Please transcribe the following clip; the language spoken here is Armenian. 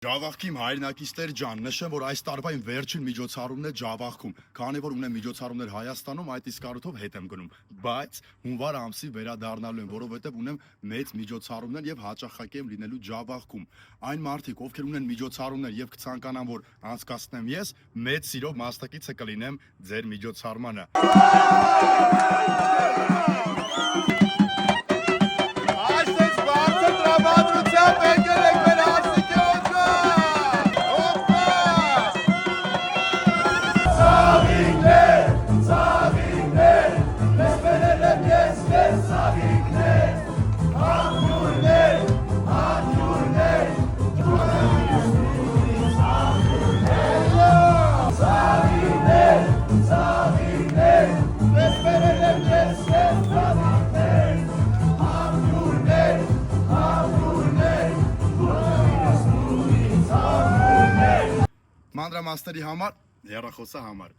Ջավախքի հայրենակիցներ ջան, նշեմ, որ այս տարվա իմ վերջին միջոցառումն է Ջավախքում, քանի որ ունեմ միջոցառումներ Հայաստանում, այդ իսկ առիթով հետ եմ գնում, բայց հունվար ամսի վերադառնալու եմ, որովհետև ունեմ մեծ միջոցառումներ եւ հաճախակի եմ լինելու Ջավախքում։ Այն մարդիկ, ովքեր ունեն միջոցառումներ եւ կցանկանան, որ անցկացնեմ ես, մեծ սիրով մասնակիցը կլինեմ ձեր միջոցառմանը։ Մանրամասների համար, հեռախոսը համար։